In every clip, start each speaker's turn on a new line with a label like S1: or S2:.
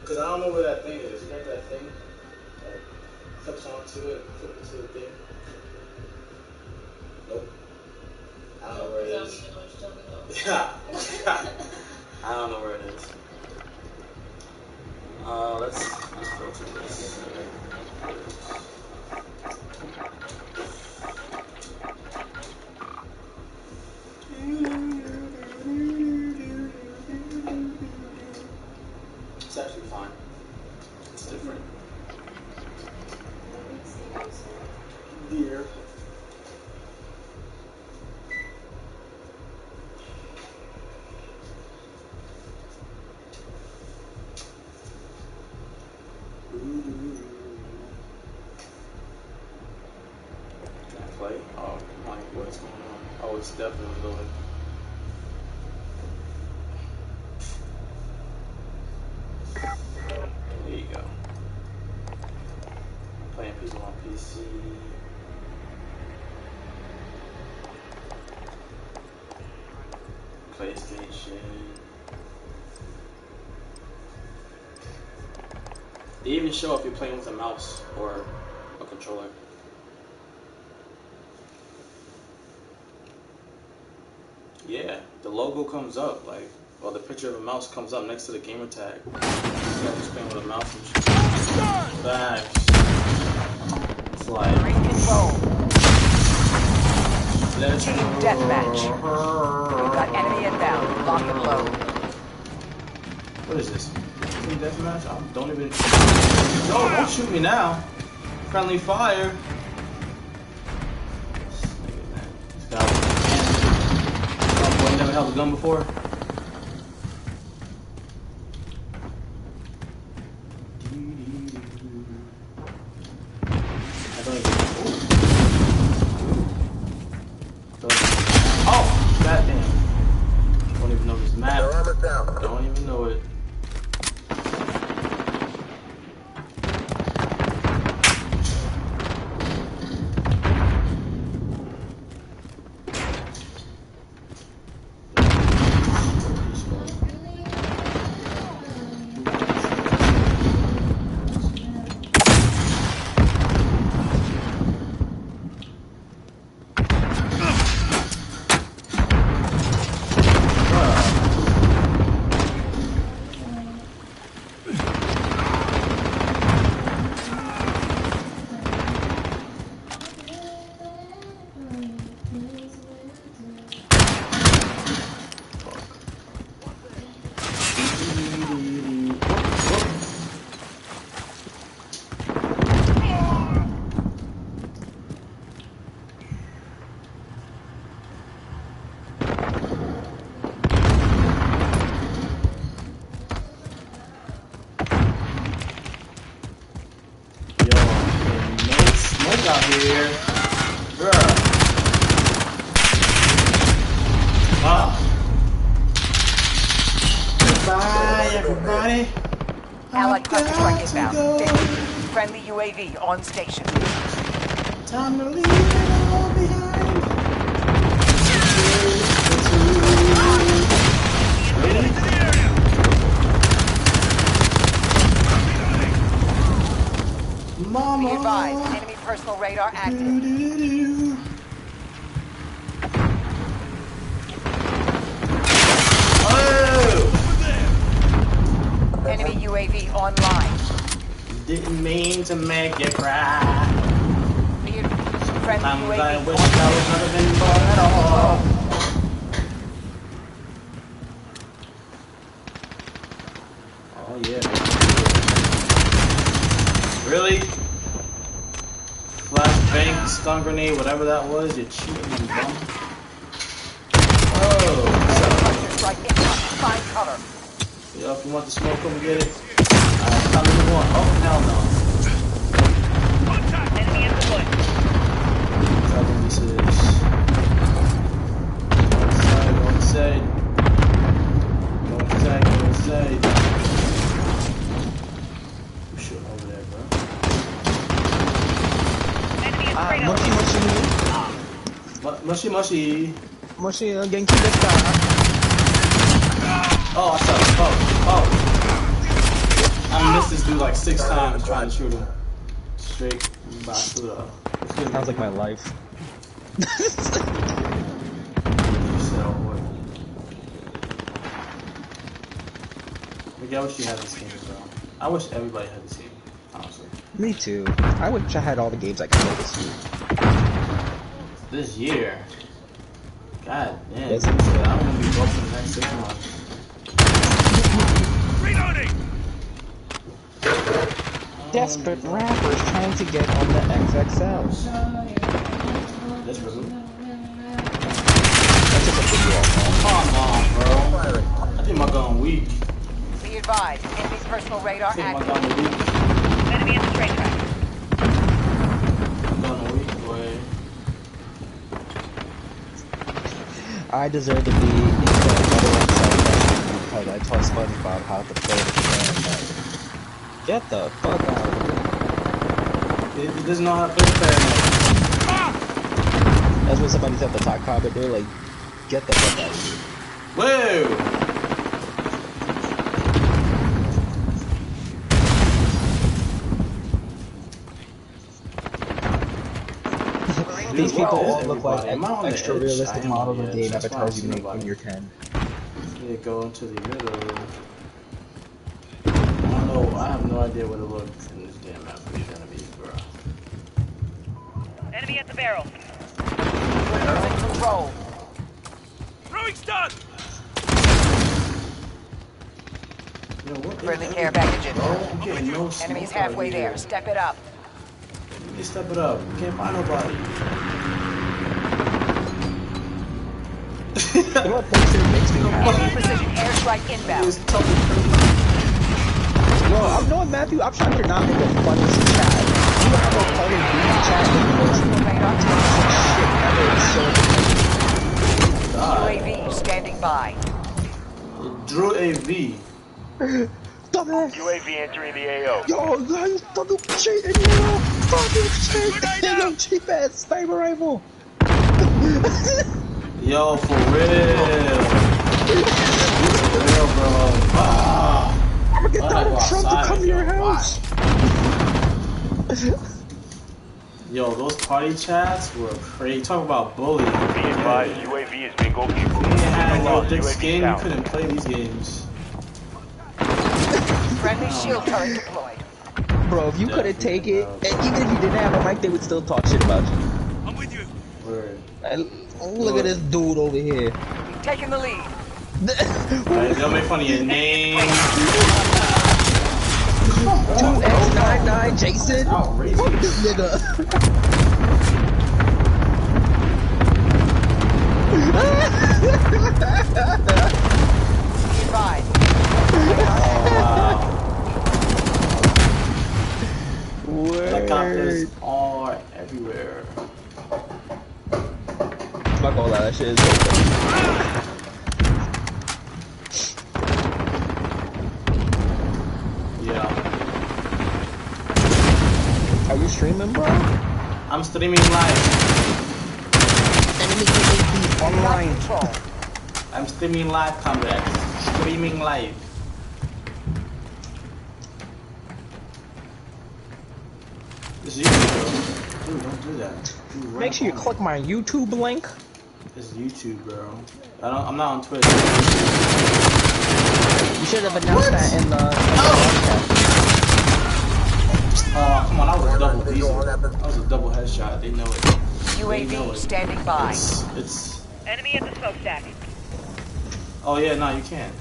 S1: Because I don't know where that thing is. You got that thing that clips onto it, flip it to the thing? Nope. I don't know where it is. Yeah. I don't know where it is. Let's filter this. It's actually fine. It's different. Dear. Can I play? Oh, my, what's going on? Oh, it's definitely going. There you go. I'm playing people on PC. PlayStation. They even show if you're playing with a mouse or a controller. Yeah, the logo comes up, like, or the picture of a mouse comes up next to the gamer tag. So I'm just playing with a mouse and shit. Facts. It's like... Let's
S2: Team deathmatch. We've got enemy inbound. Lock and load.
S1: What is this? Team deathmatch? Don't even... No, don't shoot me now. Friendly fire. This guy... Oh boy, never held a gun before. Don't even know it. Out here, bruh. Goodbye, everybody.
S2: Allied cluster strike inbound. Friendly UAV on station.
S1: Time to leave it all behind. Ready? Mama.
S2: Be advised, enemy personal radar active.
S1: Oh!
S2: Enemy UAV online.
S1: Didn't mean to make you cry.
S2: Friendly
S1: Sometimes
S2: UAV
S1: I wish I was never been born at all. Oh yeah. Really? Flashbang, stun grenade, whatever that was, you're cheating, you bum. Oh.
S2: Strike inbound. Find cover.
S1: Yo, if you want the smoke, come get it. Alright, time to move on. Oh, hell no.
S2: Enemy in the wood.
S1: I think this is. Go inside. Who's shooting over there, bro? Moshi.
S3: Moshi, genki desu ka?
S1: Oh, I saw it. Oh. I'm like 6 times trying to shoot him. Straight basura.
S3: Sounds like my life.
S1: I wish you had this game, bro. I wish everybody had this game, honestly.
S3: Me too. I wish I had all the games I could play this year.
S1: This year? God damn.
S3: Yes,
S1: I don't want to be broke for the next 6 months.
S4: Reloading!
S3: Desperate rappers trying to get on the XXL.
S1: Desperate who?
S3: That's just a video.
S1: Come on, bro. I think my gun weak.
S2: Be advised, enemy's personal radar
S1: I think my
S2: active.
S1: gun weak.
S2: Enemy in the train track.
S1: My gun weak, boy.
S3: I deserve to be in the another one because I taught SpongeBob how to play the game. Get the fuck out of here.
S1: He doesn't know how to play Paramount.
S3: That's what somebody said at the top comment. They're like, get the fuck out of here.
S1: Whoa!
S3: These people all look like
S1: Everybody. I'm on the
S3: extra
S1: edge.
S3: realistic
S1: I am
S3: models
S1: on
S3: of
S1: the
S3: game
S1: edge. That's why
S3: avatars
S1: I'm
S3: you make
S1: seeing
S3: when you're 10.
S1: Yeah, go into the middle. I don't know. I have no idea where to look in this damn map for these enemies, bro.
S2: Enemy at the barrel. In control.
S4: Throwing stun!
S1: Yo, what
S2: Friendly
S1: is
S2: care
S1: everything,
S2: package in.
S1: bro? I'm getting no smoke
S2: Enemy's
S1: out
S2: halfway
S1: here.
S2: there. Step it up.
S1: You step it up. Can't find nobody.
S3: You know what picture makes me happy?
S2: Enemy precision airstrike inbound.
S1: It's tough.
S3: Yo, I'm knowing Matthew, I'm trying to not make a funniest chat. You have a Call of Duty chat with the most shit ever. It's so
S2: UAV standing by.
S1: Drew AV.
S3: dumbass.
S4: UAV entering the AO.
S3: Yo, you fucking cheating, yo. Fucking cheating. Yo, cheap ass sniper rifle.
S1: Yo, for real. For real, bro.
S3: I'm gonna get Donald Trump to come to your house.
S1: Yo, those party chats were crazy. Talk about bullying.
S4: Be advised, UAV is bingo.
S1: You had no thick
S4: UAV
S1: skin, you
S4: down.
S1: couldn't play these games.
S2: Friendly shield turret deployed.
S3: Bro, if you couldn't take it, and even if you didn't have a mic, they would still talk shit about you.
S4: I'm with you.
S1: Word.
S3: And look at this dude over here.
S2: You've taken the lead.
S1: Like, they'll make fun of your name.
S3: 2X99 Jason.
S1: Outrageous.
S3: Fuck this nigga.
S2: Be advised.
S1: Helicopters are everywhere.
S3: Fuck all that shit is open.
S1: Yeah.
S3: Are you streaming, bro?
S1: I'm streaming live.
S3: Enemy UAV online.
S2: Control.
S1: I'm streaming live, comrades. Streaming live. This is YouTube, bro. Dude, don't do that. Dude, right
S3: Make sure you
S1: on me.
S3: click my YouTube link.
S1: This is YouTube, bro. I'm not on Twitter.
S3: You should have announced that in the
S1: Oh, come on, that was a double diesel. That was a double headshot. They know it. They know
S2: UAV
S1: it.
S2: standing by.
S1: It's.
S2: Enemy at the smokestack.
S1: Oh yeah, no, you can.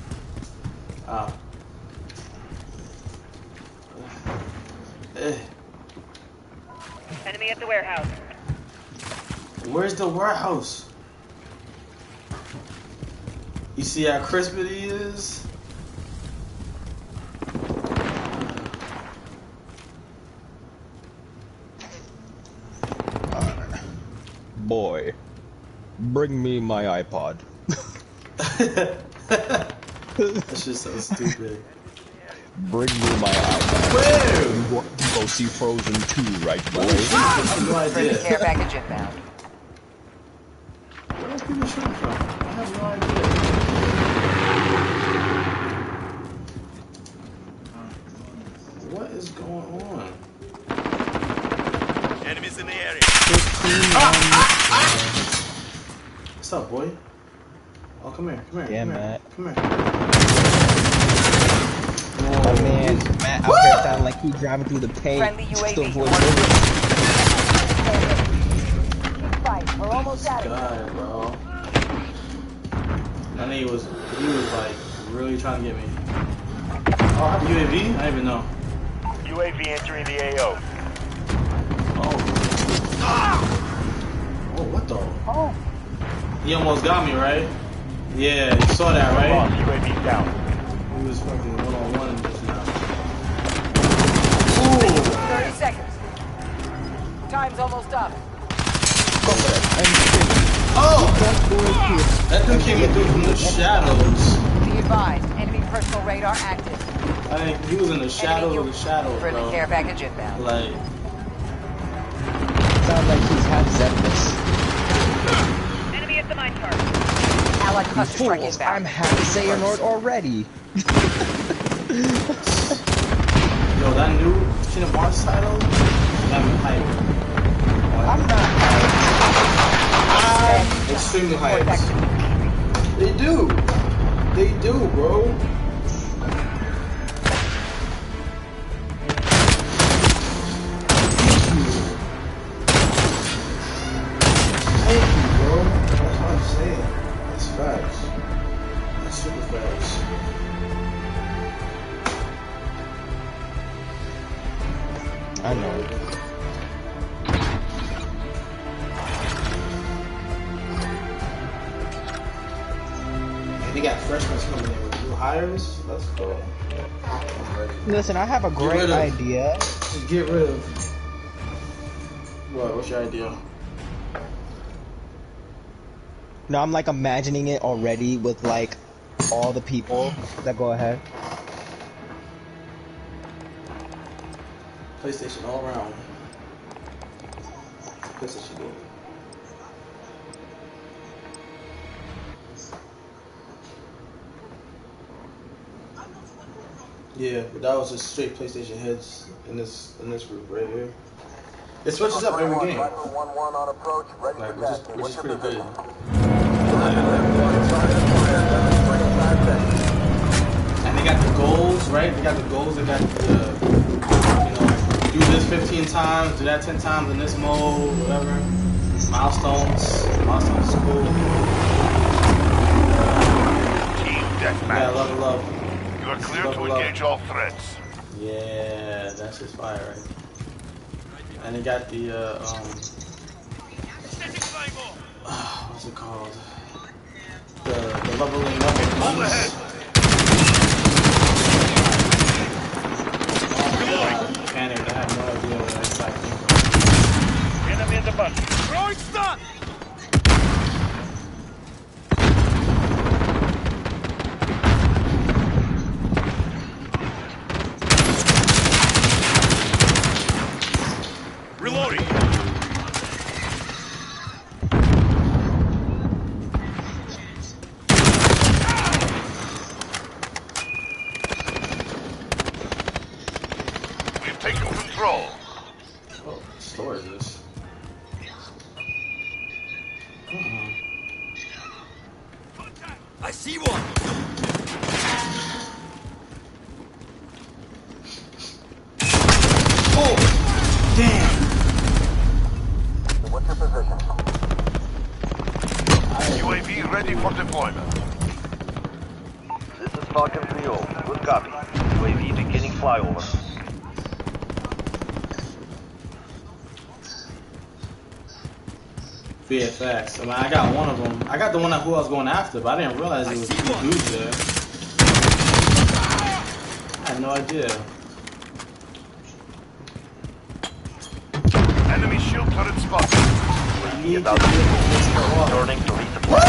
S2: Enemy at the warehouse.
S1: Where's the warehouse? You see how crisp it is?
S3: boy, bring me my iPod.
S1: That's just so stupid.
S3: Bring me my iPod.
S1: Where?
S3: You want to go see Frozen 2, right, boy?
S1: I have no
S2: Friendly
S1: idea.
S2: care package inbound.
S1: Where are people shooting from? I have no idea. What is going on?
S4: Enemies in the area.
S1: What's up, boy? Oh, come here.
S3: Yeah,
S1: come
S3: Matt.
S1: Come here.
S3: My man, Matt out there sounding like he's driving through the paint.
S2: Friendly
S3: Just to
S2: UAV.
S3: avoid bullets.
S2: Keep fighting. We're almost out of here.
S1: God, bro. I think he was like really trying to get me. Oh, I have a UAV? I didn't even know.
S4: UAV entering the AO.
S1: Oh, what the?
S2: Oh.
S1: He almost got me, right? Yeah, you saw that, right?
S4: Lost. UAV down.
S1: He was fucking one-on-one just now.
S2: 30 seconds. Time's almost up.
S1: Oh! That dude came in through from the shadows.
S2: Be advised, enemy personal radar active.
S1: I think he was in the shadows of the shadows,
S2: Friendly
S1: bro.
S2: care package inbound.
S1: Like,
S3: Sounds like he's half Zephyrus.
S2: Enemy at the minecart. Allied cluster strike
S3: Fools,
S2: inbound.
S3: I'm half Xehanort already.
S1: yo, that new Kingdom Hearts title got me hyped.
S3: I'm not hyped.
S1: I'm extremely hyped. They do, bro. Facts. That's super facts.
S3: I know.
S1: And they got freshmen coming in with new hires. Let's go. I'm ready.
S3: Listen, I have a great idea.
S1: Just get rid of. What? What's your idea?
S3: No, I'm like imagining it already with like all the people that go ahead.
S1: PlayStation all around. PlayStation game. Yeah, but that was just straight PlayStation heads in this group right here. It switches up every game. Like, which is pretty good. And they got the goals, right? They got the goals. They got the, do this 15 times, do that 10 times in this mode, whatever. Milestones. Milestones is cool.
S4: Team deathmatch.
S1: Yeah, love.
S4: You are clear to engage all threats.
S1: Yeah, that's just fire, right? And they got the, what's it called? The leveling up of guns. Panic, I have no idea what that's like.
S4: Enemy in the bus. Throwing stun! Reloading. We've taken control.
S1: Oh, store is this?
S4: I see one.
S1: Oh, damn.
S5: What's your position?
S4: UAV ready for deployment.
S5: This is Falcon 3-0. Good copy. UAV beginning flyover.
S1: VFX. I mean, I got one of them. I got the one who I was going after, but I didn't realize it was two dudes there. I had no idea.
S4: Enemy shield turret spotted.
S1: Need
S5: About
S1: to
S5: to
S1: get this girl up.
S5: returning to resupply.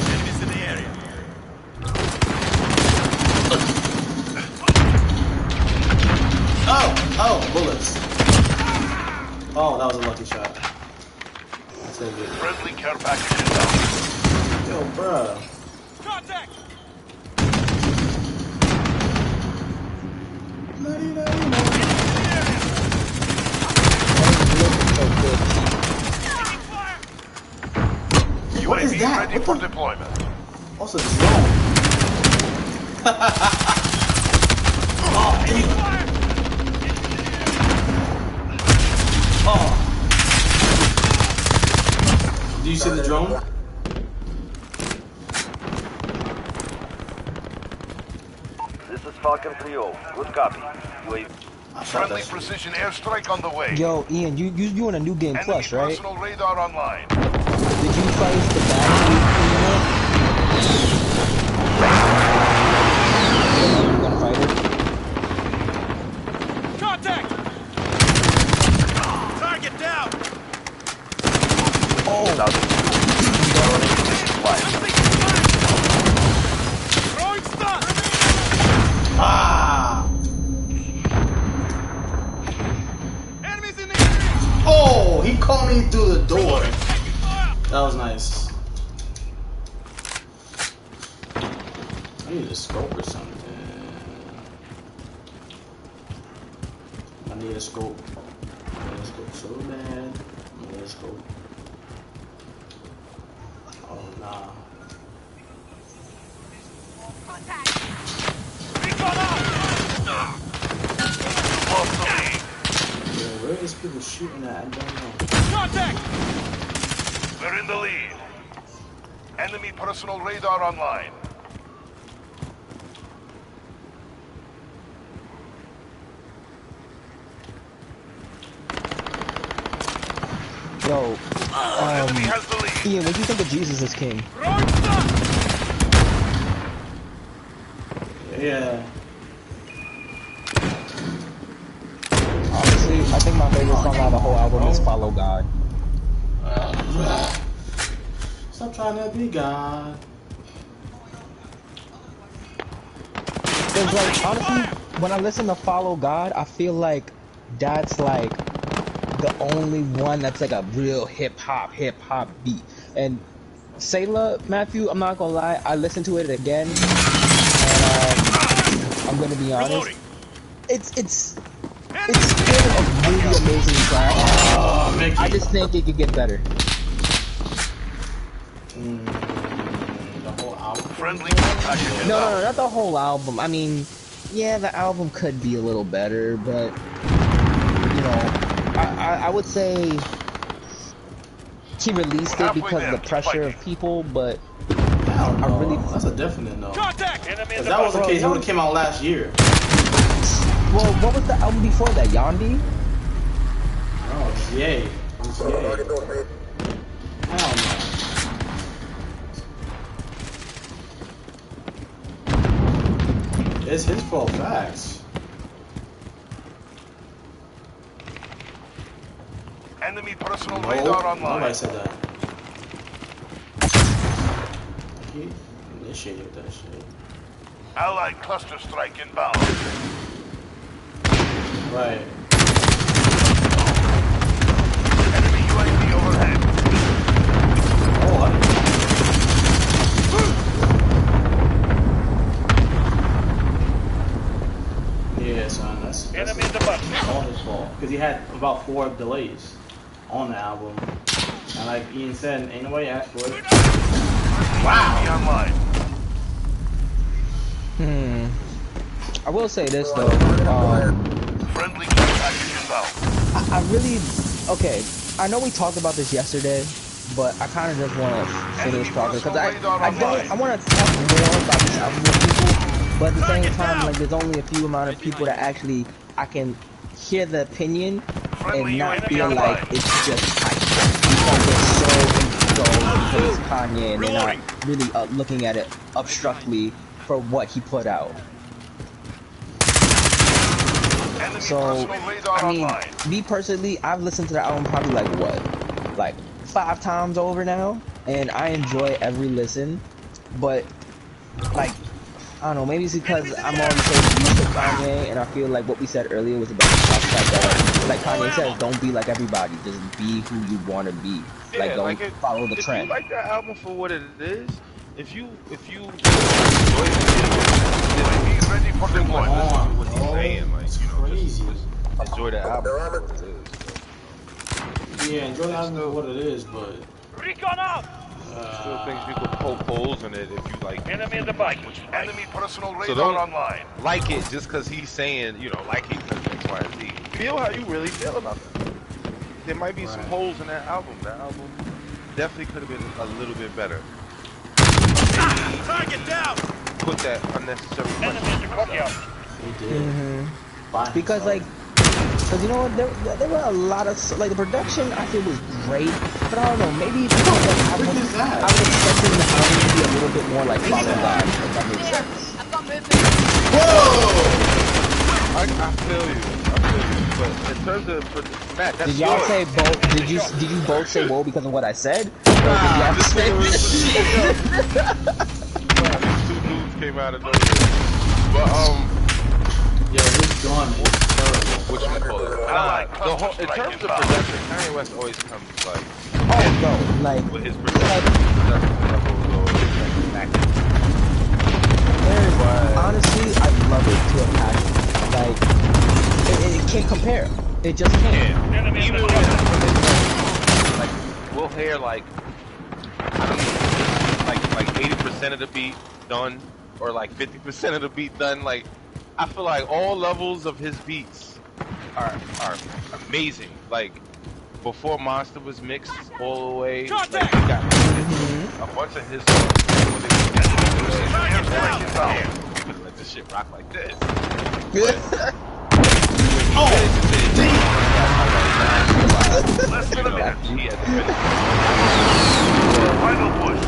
S4: Enemies in the area.
S1: Oh, bullets. Oh, that was a lucky shot. That's gonna get.
S4: Friendly care package inbound.
S1: Yo, bruh.
S4: Contact!
S5: Ready for deployment.
S1: What's a drone? Oh, oh. Do you see the drone?
S5: This is Falcon 3-0. Good copy. UAV. Friendly precision airstrike on the way.
S3: Yo, Ian, you in a new game
S5: Enemy
S3: plus, right?
S5: personal radar online.
S3: Did you price the battery? You gonna fight it?
S4: Contact! Target down!
S3: Oh!
S4: Throwing stun!
S1: Ah!
S4: Enemies in the area!
S1: Oh, he caught me through the door. That was nice. I need a scope or something. I need a scope. I need a scope so bad. I need a scope. Oh nah.
S4: Recon out!
S5: Lost the lead.
S1: Yeah, where are these people shooting at? I don't know.
S4: Contact!
S5: We're in the lead. Enemy personal radar online.
S3: Yo,
S5: Enemy has the lead.
S3: Ian, what do you think of Jesus is King?
S4: Throwing stun!
S1: Yeah.
S3: Honestly, I think my favorite song out of the whole album is Follow God.
S1: Stop trying to be God.
S3: Cause like, honestly, when I listen to Follow God, I feel like that's like the only one that's like a real hip hop beat. And Sailor, Matthew, I'm not gonna lie, I listened to it again, and I'm gonna be honest, it's still a really amazing track. I just think it could get better.
S1: The whole album.
S5: Friendly contact.
S3: No, not the whole album. I mean, yeah, the album could be a little better, but you know, I would say he released it because of the pressure of people, but I really...
S1: That's a definite no.
S4: Contact! Enemy in
S1: If
S4: the
S1: that was the
S4: bus.
S1: case, it would have came out last year.
S3: Well, what was the album before that? Yandi?
S1: Oh, it's Yay. It's Yay. Hell no. It's his fault, facts.
S5: Enemy personal
S1: No,
S5: radar online.
S1: nobody said that. He initiated that shit.
S5: Allied cluster strike inbound.
S1: Right.
S5: Enemy UAV overhead.
S1: Oh, yeah, son, that's
S4: Enemy in the bus.
S1: all his fault. Because he had about 4 delays on the album. And like Ian said, ain't nobody asked for it.
S5: Wow. Online.
S3: I will say this though,
S5: Friendly package inbound.
S3: I really... Okay, I know we talked about this yesterday, but I kind of just want to finish talking, because I want to talk more about this album with people, but at the same time, like, there's only a few amount of people that actually, I can hear the opinion and not feel like it's just hype. Because they're so because it's Kanye and they're not really looking at it obstructly for what he put out. So, I mean, me personally, I've listened to the album probably like what? Like 5 times over now, and I enjoy every listen, but like, I don't know, maybe it's because I'm already so used to Kanye, and I feel like what we said earlier was about the fact that, like Kanye says, don't be like everybody, just be who you want to be.
S6: Yeah,
S3: like, don't
S6: like
S3: follow the
S6: if
S3: trend.
S6: you like that album for what it is, if you
S5: He's ready for deployment.
S6: what he's saying, like, you know,
S1: Crazy.
S6: just enjoy the album for what it is.
S1: Yeah, enjoy the album for what it is, but
S4: Recon out!
S6: Still thinks you could poke holes in it if you like.
S4: Enemy in the bike.
S5: Enemy personal
S6: So
S5: radar
S6: don't
S5: online.
S6: like it just because he's saying, you know, like it because X, Y, and Z. Feel how you really feel about that. There might be some holes in that album. That album definitely could have been a little bit better.
S4: Target down.
S6: Put that unnecessary
S4: Enemy in the courtyard.
S1: He did.
S3: Because like, cause you know what, there were a lot of like the production I feel was great, but I don't know, maybe because I was expecting the album to be a little bit more like Follow God, if that makes sense.
S1: Whoa!
S6: I feel you, but in terms of Matt, that's
S3: Did y'all
S6: yours.
S3: say both? Did you both say whoa because of what I said? Or did y'all say
S6: These two dudes came out of nowhere. But
S1: Yo, this gun is terrible.
S6: whatchamacallit? The whole, in terms of production, Kanye West always comes like
S3: oh no, like
S6: with his production levels or his like
S3: honestly, I love it to a passion. Like it can't compare. It just can't.
S6: yeah.
S4: Enemy in
S6: Even
S4: the
S6: when
S4: bike.
S6: like we'll hear like I don't know, like 80% of the beat done or like 50% of the beat done. Like I feel like all levels of his beats are amazing. Like before Monster was mixed all the way, like he got a bunch of his songs. Let this shit rock like this.
S5: Less than a minute.
S6: He had to finish.
S5: Final push.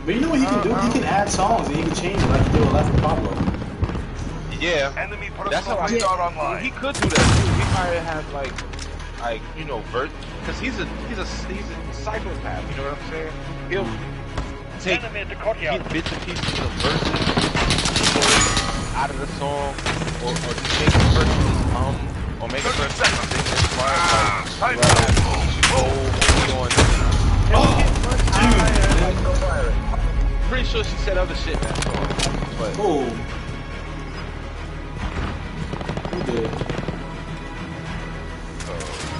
S1: But you know what he can do? He can add songs and he can change it like he did with Life of Pablo.
S6: Yeah.
S5: Enemy
S6: That's how
S5: personal
S6: I
S5: radar online.
S6: he could do that too. He probably have like you know because he's a psychopath. You know what I'm saying? He'll take
S4: Enemy in the courtyard.
S6: get bits and pieces of verses out of the song, or just make a person or make a person sing this part. Like, pretty sure she said other shit in that song, but.
S1: Oh. Who did?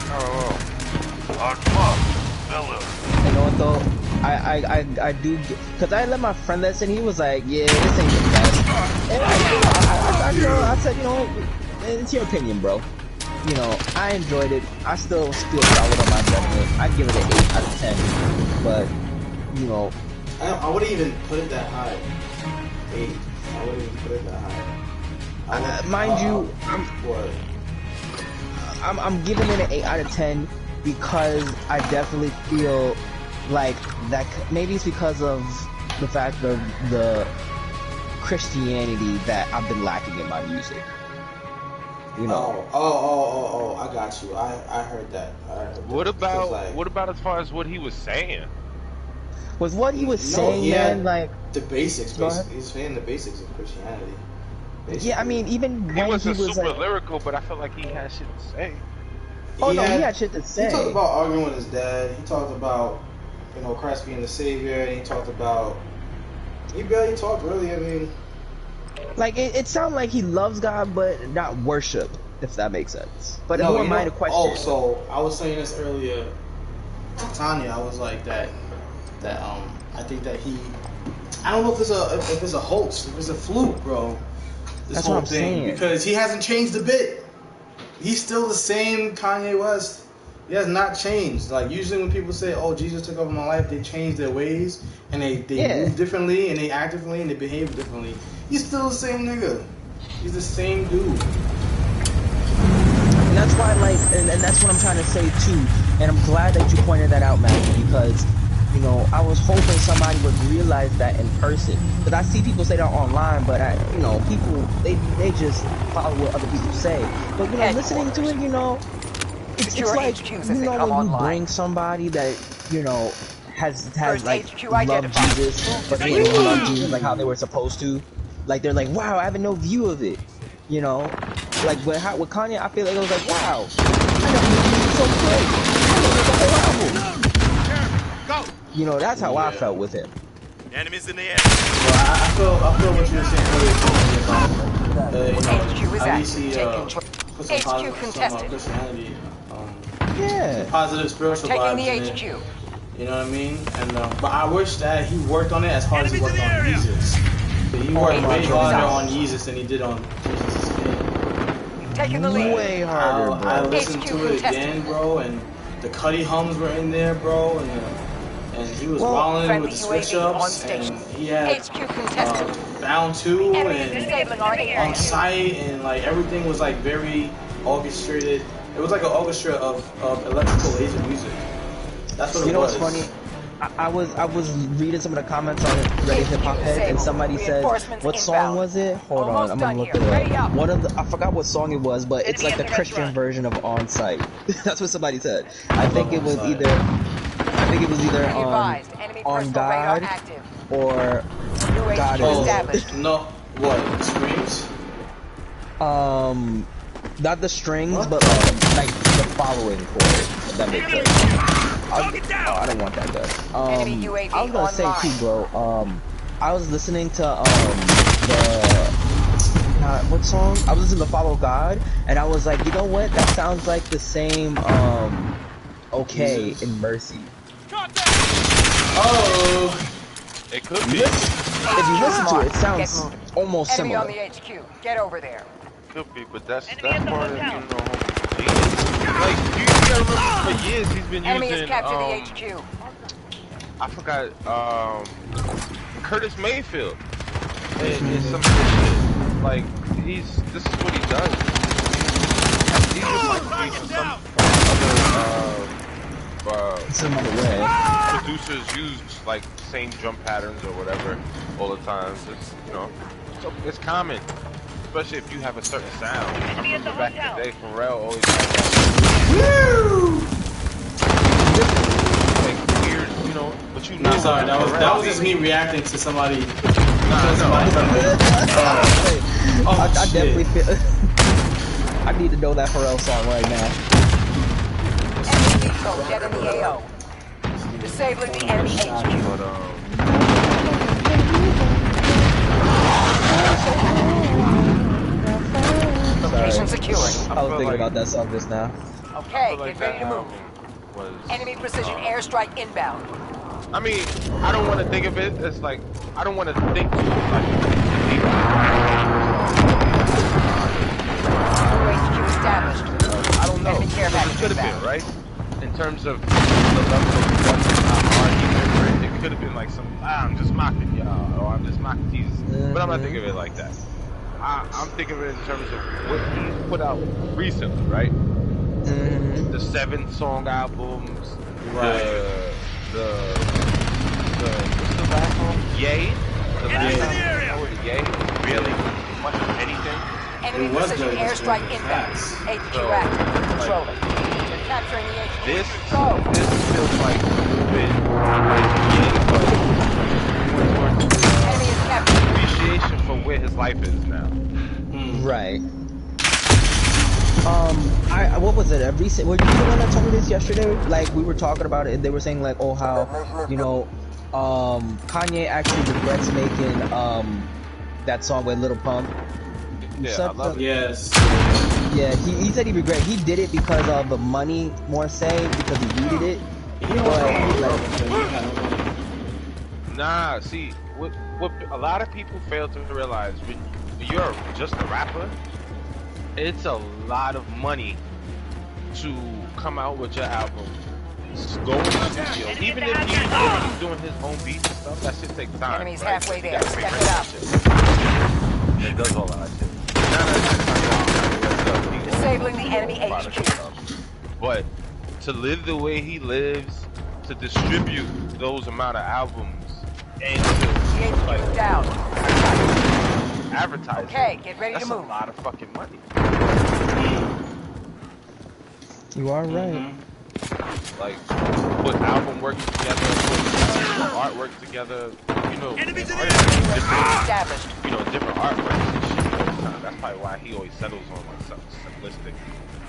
S6: I don't know.
S5: Hard club. Villa.
S3: You know what though? I do, cause I let my friend listen. He was like, "Yeah, this ain't the best." And I said, you know, it's your opinion, bro. You know, I enjoyed it. I still solid on my judgment. I'd give it an 8 out of 10. But you know,
S1: I wouldn't even put it that high. 8. I wouldn't even put it that high.
S3: mind you,
S1: What?
S3: I'm giving it an 8 out of 10 because I definitely feel like that. Maybe it's because of the fact of the Christianity that I've been lacking in my music. You know.
S1: Oh, I got you. I heard that.
S6: What about
S1: like,
S6: what about as far as what he was saying?
S3: Was what he was saying, man, like
S1: the basics.
S3: Go ahead.
S1: Basically, he's saying the basics of Christianity. Basically.
S3: Yeah, I mean, even
S6: He
S3: when
S6: wasn't
S3: he was
S6: super
S3: like,
S6: lyrical, but I felt like he had shit to say.
S3: oh no, he had shit to say.
S1: He talked about arguing with his dad. He talked about, you know, Christ being the savior. And he talked about. He barely talked, really. I mean,
S3: like it sounded like he loves God, but not worship, if that makes sense. But
S1: no,
S3: more
S1: you
S3: minor
S1: know,
S3: question.
S1: Oh, so I was saying this earlier to Tanya. I was like that. I think that he. I don't know if it's a hoax, if it's a fluke, bro. This
S3: That's
S1: whole
S3: what I'm
S1: thing,
S3: saying.
S1: because he hasn't changed a bit. He's still the same Kanye West. He has not changed. Like usually when people say, "Oh, Jesus took over my life," they change their ways and they move differently and they act differently and they behave differently. He's still the same nigga. He's the same dude.
S3: And that's why, like, and that's what I'm trying to say too. And I'm glad that you pointed that out, Matthew, because, you know, I was hoping somebody would realize that in person. Because I see people say that online, but you know, people they just follow what other people say. But you know, listening to it, you know, it's like, you know, when you bring somebody that, you know, has like loved Jesus, but they didn't love Jesus like how they were supposed to. Like they're like, wow, I have no view of it. You know, like with Kanye, I feel like it was like, wow, I never knew he was so great. Go. You know, that's how I felt with him.
S4: Enemies in the air.
S1: Well, I feel what you were saying earlier about, you know, at least he put some Christianity
S3: Yeah.
S1: Positive spiritual
S2: Taking
S1: vibes
S2: the
S1: in it.
S2: HQ.
S1: You know what I mean? And but I wish that he worked on it as hard as he worked on Yeezus. But he worked
S3: my
S1: way harder
S2: goodness.
S1: on Yeezus than he did on Jesus' Skin.
S2: Taking the lead.
S3: Way harder,
S1: I
S3: bro.
S1: listened
S2: HQ
S1: to it
S2: contested.
S1: again, bro, and the Cuddy hums were in there, bro, and he was
S3: Well,
S1: wilding
S2: friendly
S1: with the switch
S2: UAV on
S1: ups,
S2: station.
S1: and he had
S2: HQ contested.
S1: bound 2
S2: Enemy is
S1: and
S2: disabling our area.
S1: on site, and like everything was like very orchestrated. It was like an orchestra of electrical laser music. That's what it was.
S3: You know what's funny? I was reading some of the comments on Reddit Hip Hop Head, and somebody said, "What song was it?" Hold on, I'm gonna look it up. One of the I forgot what song it was, but it's like the Christian version of On Site. That's what somebody said. I think it was either on God or God is.
S1: No, what screams?
S3: Not the strings, but like the following chord. If that makes sense. I don't want that guy. I was gonna say too, bro. I was listening to what song? I was listening to Follow God, and I was like, you know what? That sounds like the same Okay in Mercy.
S1: Oh,
S6: It could be.
S3: If you listen to it, it sounds almost
S2: Enemy
S3: similar.
S2: on the HQ. Get over there.
S6: Could be, but that's part of, you know, like, you gotta remember, for years he's been
S2: Enemy has
S6: using,
S2: captured the HQ.
S6: I forgot, Curtis Mayfield. And some shit. Like, this is what he does. He's just like some other, producers use, like, same drum patterns or whatever all the time. It's, you know, it's common. Especially if you have a certain sound. I remember back in the day, Pharrell always had that. Like weird, you know, but you know.
S1: no, sorry, that was just me reacting to somebody.
S3: I definitely feel. I need to know that Pharrell song right now.
S2: Enemy vehicle jet in the AO. Disabling the enemy HQ. Location secured.
S3: I was thinking about that song just now.
S2: Okay, get ready to move. Enemy precision airstrike inbound.
S6: I mean, I don't want to think of it as like, I don't want to think too like.
S2: HQ established.
S6: I don't know.
S2: Enemy care package
S6: It could have
S2: inbound.
S6: been, right? In terms of the level of how hard he went, it could have been like some, I'm just mocking y'all, or I'm just mocking Jesus. But I'm not thinking of it like that. I'm thinking of it in terms of what he's put out recently, right? The 7-song albums,
S1: Right.
S6: the what's the last one? Yay? The last album? The Yay? Really? Much of anything?
S2: Enemy
S1: It was
S2: precision
S1: good.
S2: airstrike inbound. HQ active. Control it. They're capturing the HQ.
S6: This
S2: Go.
S6: feels like a bit
S2: Enemy is captured.
S6: appreciation for where his life is now.
S3: Right. What was it? A recent? Were you the one that told me this yesterday? Like we were talking about it, and they were saying like, oh, how you know, Kanye actually regrets making that song with Lil Pump.
S6: Yeah, I love it.
S1: Yes.
S3: Yeah, he said he regret. He did it because of the money, more say, because he needed it.
S6: Nah, see, what a lot of people fail to realize when you're just a rapper, it's a lot of money to come out with your album. Go in the studio. Even if he's doing his own beats and stuff, that shit takes time.
S2: Enemy's
S6: right?
S2: halfway there.
S6: You gotta
S2: Step
S6: figure
S2: it up.
S6: that shit. It does all that shit.
S2: Disabling the enemy HQ.
S6: But to live the way he lives, to distribute those amount of albums, and to like
S2: down.
S6: advertise,
S2: Okay, get ready
S6: that's
S2: to move.
S6: a lot of fucking money.
S3: You are right.
S6: Like put album work together, put artwork together. You know,
S2: Established.
S6: you know, different artwork and shit all the time. That's probably why he always settles on like something simplistic.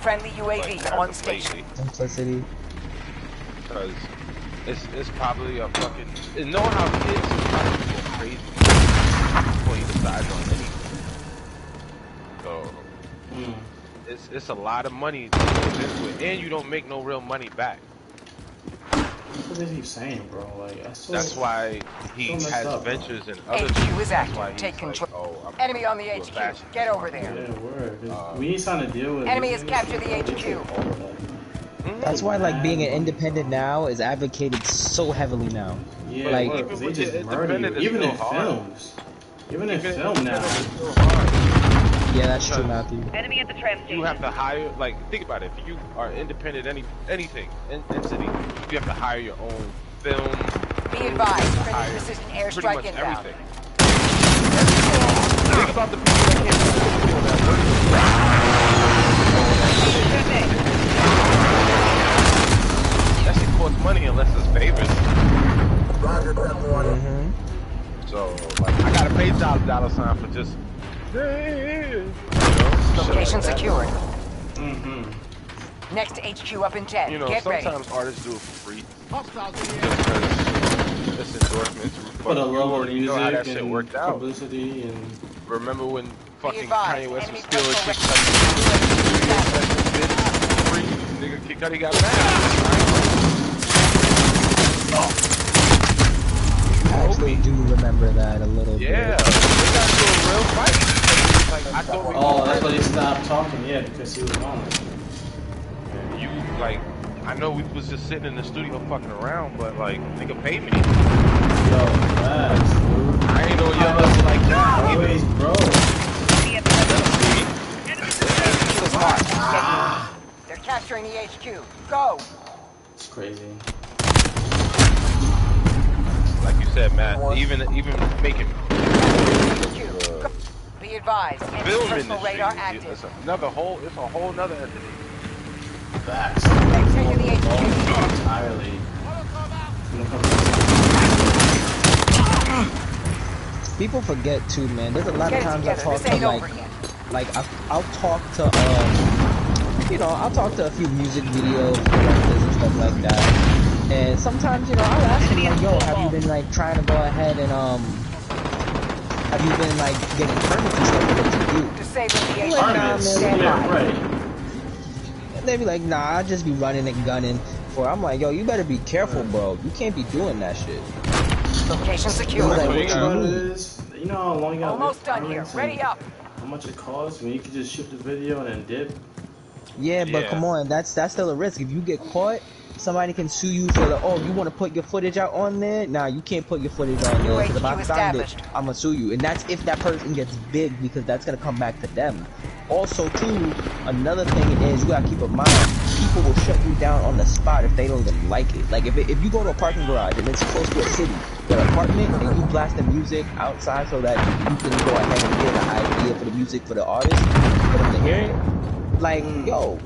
S2: Friendly UAV
S6: like,
S2: on station.
S3: Simplicity.
S6: Because it's probably a fucking. And knowing how he is, it's probably a crazy before he decides on anything. So it's a lot of money that goes into it, and you don't make no real money back.
S1: What is he saying, bro? Like
S6: that's why he has
S1: up,
S6: ventures and
S2: HQ
S6: other
S2: is
S6: things.
S2: active. Take control.
S6: Oh,
S2: Enemy on the HQ. Get over there.
S1: Yeah, word. We need something to deal with.
S2: Enemy has captured the HQ.
S3: That's why, like, being an independent now is advocated so heavily now.
S1: Yeah,
S3: like,
S1: because they just murder you. Even in films. Even in film now.
S3: Yeah, that's true, Matthew.
S2: Enemy at the tram station.
S6: You have to hire, like, think about it. If you are independent, anything, entity, you have to hire your own film.
S2: Be advised, friendly precision airstrike inbound.
S6: Everything. Think about the people that that shit costs money unless it's favors. So, like, I gotta pay $1 for just.
S2: Location secured. Next HQ up in 10.
S6: You know,
S2: Get ready.
S6: sometimes artists do it for free. Just because it's endorsements.
S1: For the love of music
S6: know how that shit
S1: and
S6: worked out.
S1: publicity and...
S6: Remember when fucking
S2: advised,
S6: Kanye West was
S2: enemy
S6: still a Kid Cudi? Nigga, Kid Cudi got mad.
S3: I actually do remember that a little bit.
S6: Yeah, they got into a real fight. Like, I thought
S1: that's why they stopped talking, yeah, because he was gone.
S6: You, like, I know we was just sitting in the studio fucking around, but, like, nigga paid me.
S1: Yo, facts, dude.
S6: I ain't know y'all was like that.
S1: Always, bro.
S2: They're capturing the HQ. Go!
S1: It's crazy.
S6: Like you said, Matt, even making
S2: Be advised, enemy
S6: film
S2: personal radar
S6: industry,
S2: active.
S6: it's a whole nother entity.
S1: Facts.
S2: They've taken the HQ.
S1: Entirely.
S3: People forget too, man. There's a lot of times I talk to I'll talk to I'll talk to a few music video directors and stuff like that. And sometimes, I'll ask them like, yo, have you been like trying to go ahead and have you been like getting permits and stuff for what you do?
S2: Disabling the HQ.
S3: Like, nah, man,
S1: Yeah, right.
S3: And they be like, nah, I just be running and gunning. I'm like, yo, you better be careful, bro. You can't be doing that shit.
S2: Location secure.
S3: Like,
S1: You know how long you got?
S2: Almost done here. Ready up.
S1: How much it costs when you can just shoot the video and then dip?
S3: Yeah, but come on, that's still a risk. If you get caught, somebody can sue you for you want to put your footage out on there? Nah, you can't put your footage on there. Because if I found it, I'm gonna sue you. And that's if that person gets big, because that's gonna come back to them. Also, too, another thing is you gotta keep in mind, people will shut you down on the spot if they don't even like it. Like if you go to a parking garage and it's close to a city, an apartment, and you blast the music outside so that you can go ahead and get an idea for the music for the artist, for them to hear it. Like, yo,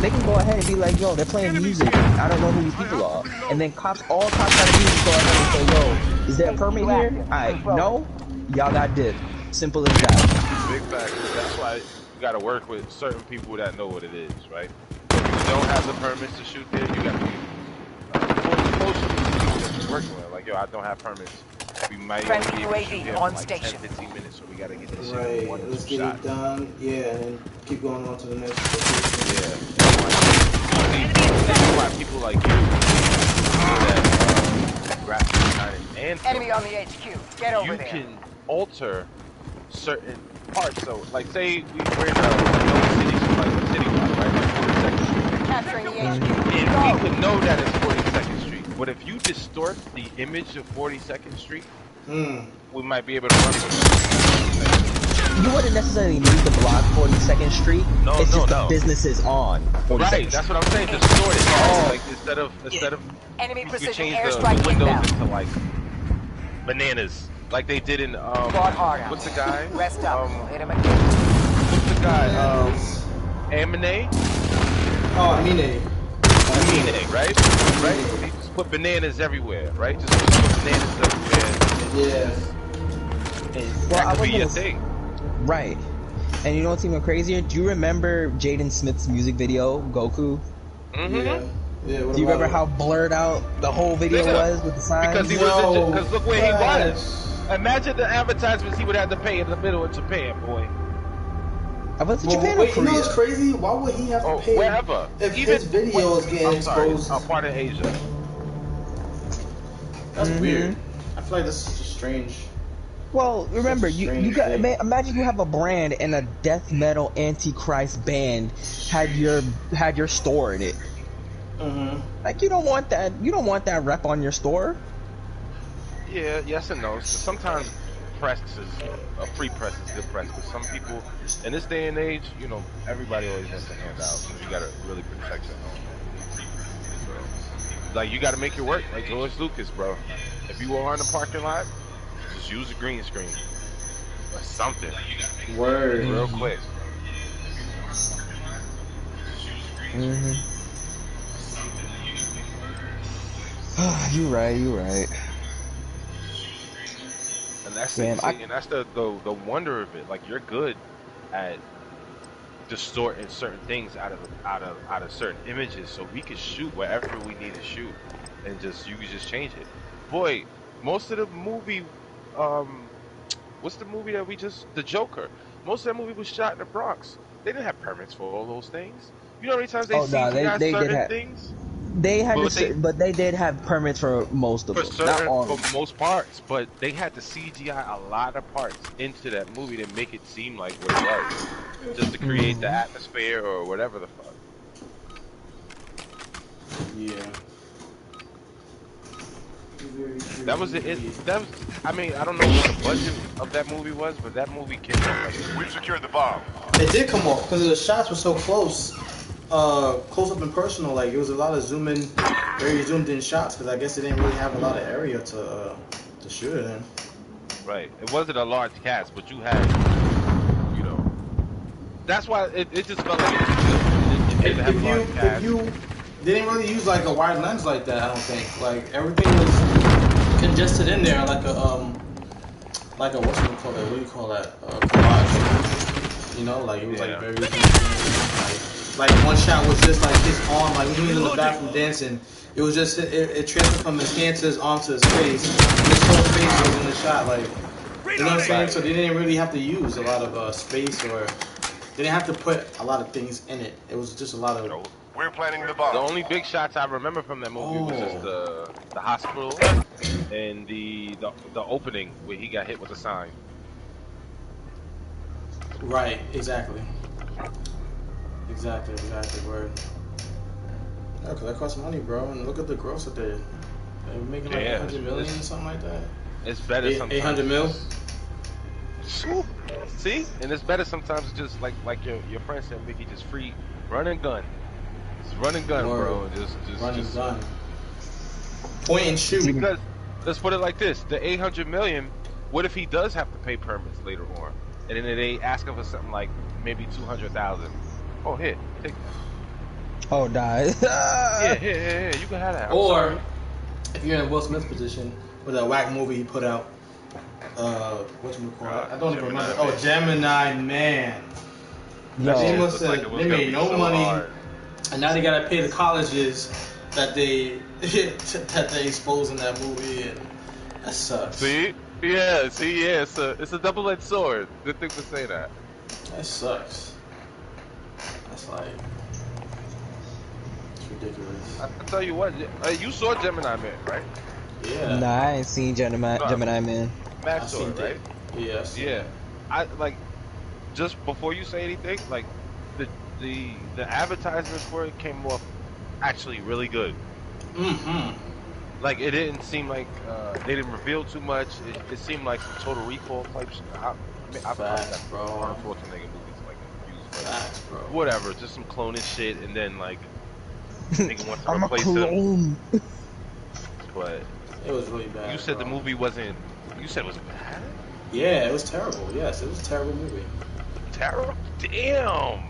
S3: they can go ahead and be like, yo, they're playing music. I don't know who these people are. And then all cops gotta do is go ahead and say, yo, is there a permit here? Alright, no, y'all got dipped. Simple as that.
S6: Big fact. That's why you gotta work with certain people that know what it is, right? If you don't have the permits to shoot there, you gotta be close to the people that you're working with. Like, yo, I don't have permits. We might only be able to shoot here for like 10-15 minutes, so we gotta get this shit in 1 or 2
S1: let's get
S6: shots.
S1: it done. Yeah, and then keep going on to the next location.
S6: Yeah. That's why people like you that graphic designing and
S2: Enemy on the HQ. Get over there.
S6: you can alter certain parts. So, like, say we're in a city, like citywide, right? Like 42nd Street.
S2: Capturing the HQ.
S6: And we could know that it's 42nd Street. But if you distort the image of 42nd Street, we might be able to run with it.
S3: You wouldn't necessarily need to block 42nd Street. It's just the businesses on 42nd
S6: Right,
S3: Street.
S6: that's what I'm saying. Distort it. Like instead of
S2: enemy
S6: you
S2: precision
S6: change
S2: airstrike
S6: the windows
S2: inbound.
S6: into like bananas, like they did in
S2: Fought hard out.
S6: what's the guy?
S2: Rest up. Hit him again.
S6: What's the guy? Amine?
S1: Oh, Amine,
S6: right? Right? He just put bananas everywhere, right? Just put bananas everywhere.
S1: Yeah.
S3: Well,
S6: That could be your thing.
S3: Right. And you know what's even crazier? Do you remember Jaden Smith's music video, Goku?
S1: Yeah. Yeah.
S3: Do you remember how blurred out the whole video was with the signs?
S6: Because he was because look where he was. Imagine the advertisements he would have to pay in the middle of Japan, boy.
S3: I went to
S1: Well,
S3: Japan or
S1: wait, you know
S3: Korea.
S1: what's crazy? Why would he have to
S6: Or
S1: pay
S6: wherever.
S1: if
S6: Even
S1: his video is getting
S6: I'm sorry,
S1: exposed?
S6: a part of Asia.
S1: That's weird. I feel like this is just strange.
S3: Well, remember, you
S1: strange
S3: got
S1: thing.
S3: imagine you have a brand and a death metal antichrist band had your store in it. Like you don't want that rep on your store.
S6: Yeah, yes and no. Sometimes press is a free press is good press, but some people in this day and age, you know, everybody always wants to hand out, so you gotta really protect your own. So, like you gotta make it work, like George Lucas, bro. If you are in the parking lot, just use a green screen or something.
S1: Word.
S6: Real quick.
S3: You right.
S6: And that's
S3: Damn,
S6: and that's the wonder of it. Like you're good at distorting certain things out of certain images, so we can shoot wherever we need to shoot, and you can just change it. Boy, most of the movie, what's the movie that The Joker? Most of that movie was shot in the Bronx. They didn't have permits for all those things. You know how many times they CGI certain things?
S3: They had but they did have permits for most of them, not all.
S6: For most parts, but they had to CGI a lot of parts into that movie to make it seem like what it was, just to create the atmosphere or whatever the fuck.
S1: Yeah.
S6: That was it. That was. I mean, I don't know what the budget of that movie was, but that movie came out.
S5: We've secured the bomb.
S1: It did come off because the shots were so close. Close up and personal, like it was a lot of very zoomed in shots because I guess they didn't really have a lot of area to shoot it in.
S6: Right. It wasn't a large cast, but you had, you know, that's why it just felt like it didn't have a large cast.
S1: They didn't really use like a wide lens like that. I don't think. Like everything was congested in there, like a what's it called? What do you call that? Collage. You know, like it was like very. Like one shot was just like his arm, like he was in the bathroom dancing. It was just it transferred from his hand to his arm to his face. His whole face was in the shot, like you know what I'm saying. So they didn't really have to use a lot of space, or they didn't have to put a lot of things in it. It was just a lot of.
S5: We're planning the bomb.
S6: The only big shots I remember from that movie was just the hospital and the opening where he got hit with a sign.
S1: Right. Exactly. Word. Yeah, cause that cost money, bro. And look at the gross that they're making like 800 million or something like that.
S6: It's better sometimes.
S1: 800 mil.
S6: See, and it's better sometimes. Just like your friend said, Mickey, just free run and gun. Just run and gun, bro. Just
S1: run and gun. Point and shoot.
S6: Because let's put it like this: the 800 million. What if he does have to pay permits later on, and then they ask him for something like maybe 200,000? Oh, here, take that.
S3: Oh, die.
S6: Yeah, you can have that.
S1: Or if you're in Will Smith's position with that whack movie he put out, whatchamacallit? I don't even remember. Oh, Gemini Man.
S3: No.
S1: They made no money, and now they gotta pay the colleges that they expose in that movie, and that sucks.
S6: See, it's a double-edged sword. Good thing to say that.
S1: That sucks. That's like. Ridiculous.
S6: I tell you what, you saw Gemini Man, right?
S1: Yeah.
S3: Nah, I ain't seen Gemini Man.
S6: Matt saw it, right?
S1: Yeah.
S6: I like just before you say anything, like the advertisement for it came off actually really good. Like it didn't seem like they didn't reveal too much. It seemed like some Total Recall type shit. I've
S1: Facts, bro.
S6: Unfortunately, movies like confused.
S1: Facts, bro.
S6: Whatever, just some cloning shit, and then like. Wants to
S3: I'm a
S6: replace
S3: clone.
S1: But it was really bad.
S6: You said the movie wasn't. You said it was bad.
S1: Yeah, it was terrible. Yes, it was a terrible movie.
S6: Terrible. Damn.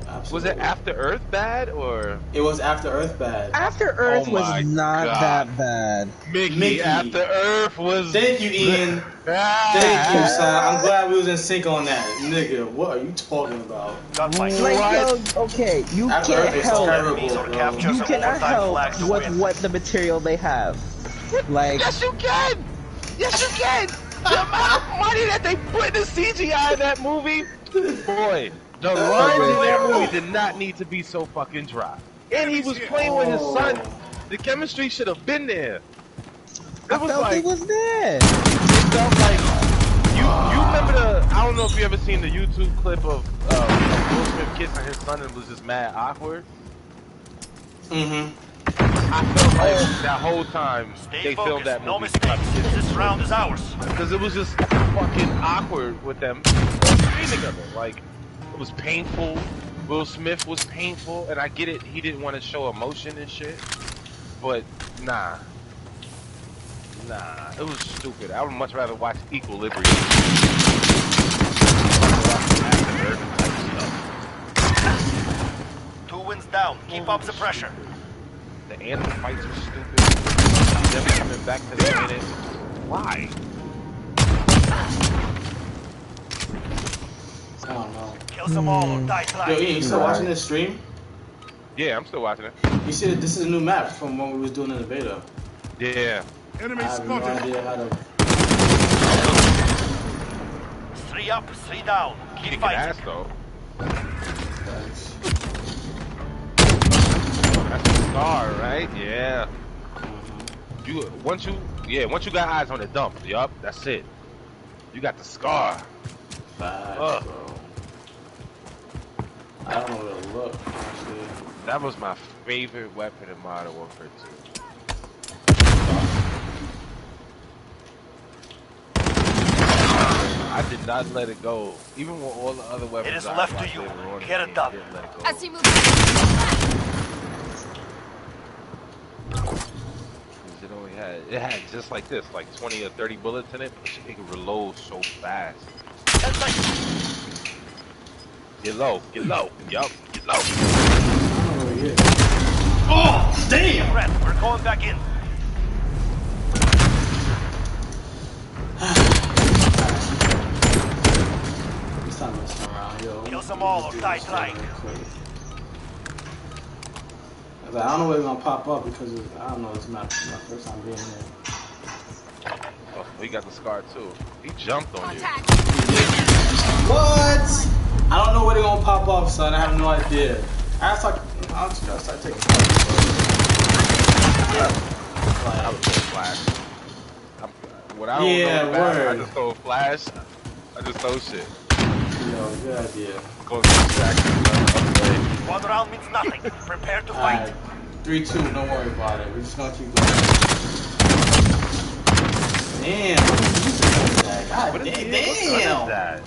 S6: Absolutely. Was it After Earth bad or?
S1: It was After Earth bad.
S3: After Earth was not that bad.
S6: Mickey, After Earth was.
S1: Thank you, Ian. Thank you, son. I'm glad we was in sync on that, nigga. What are you talking about?
S3: Like, yo, okay, you
S1: After
S3: can't
S1: Earth
S3: help.
S1: terrible,
S3: You cannot help with what the material they have. Like.
S6: Yes, you can. Yes, you can. The amount of money that they put in the CGI in that movie, boy. The lines in that movie did not need to be so fucking dry. And he was playing with his son. The chemistry should have been there.
S3: I felt it was there.
S6: It felt like you remember the. I don't know if you ever seen the YouTube clip of Will Smith kissing his son and it was just mad awkward.
S1: Mm-hmm.
S6: I felt like that whole time they filmed that movie.
S4: No mistakes. This round is ours.
S6: Because it was just fucking awkward with them being together. Like, it was painful. Will Smith was painful, and I get it. He didn't want to show emotion and shit. But nah, it was stupid. I would much rather watch Equilibrium.
S4: Two wins down. Keep up the pressure.
S6: The animal fights were stupid. Them coming back to the minute. Why?
S1: I don't know.
S4: Kill them all or die trying.
S1: Yo, Ian, you still watching this stream?
S6: Yeah, I'm still watching it.
S1: You see that this is a new map from when we was doing in the beta.
S6: Yeah.
S1: I have no idea how to...
S4: 3 up, 3 down. Keep
S6: Kick
S4: fighting.
S6: ass though.
S1: Thanks.
S6: That's a star, right? Yeah. Once you got eyes on the dump, yup, that's it. You got the scar.
S1: Facts, bro. I don't know where to look, actually.
S6: That was my favorite weapon in Modern Warfare 2. I did not let it go, even with all the other weapons.
S4: It is left to you. Get it done.
S2: As he moves.
S6: It had just like this, like 20 or 30 bullets in it, but it could reload so fast. Get low, yup, get low.
S1: Oh, damn!
S4: Red, we're going back in.
S1: It's time messing around, yo.
S4: Kill them all or die trying.
S1: I don't know where it's gonna pop up because I don't know, it's my first time being here.
S6: Oh, he got the scar too. He jumped on you.
S1: What? I don't know where they're gonna pop up, son. I have no idea. I'll just gotta start taking flash.
S6: I was throwing flash. What I don't know about, I just throw flash. I just throw shit.
S1: Yo, good idea.
S6: Go to the track.
S4: 1 round means nothing. Prepare to fight.
S1: Alright, 3-2, don't worry about it. We're just gonna keep going. Damn, God
S6: What
S1: damn.
S6: is that?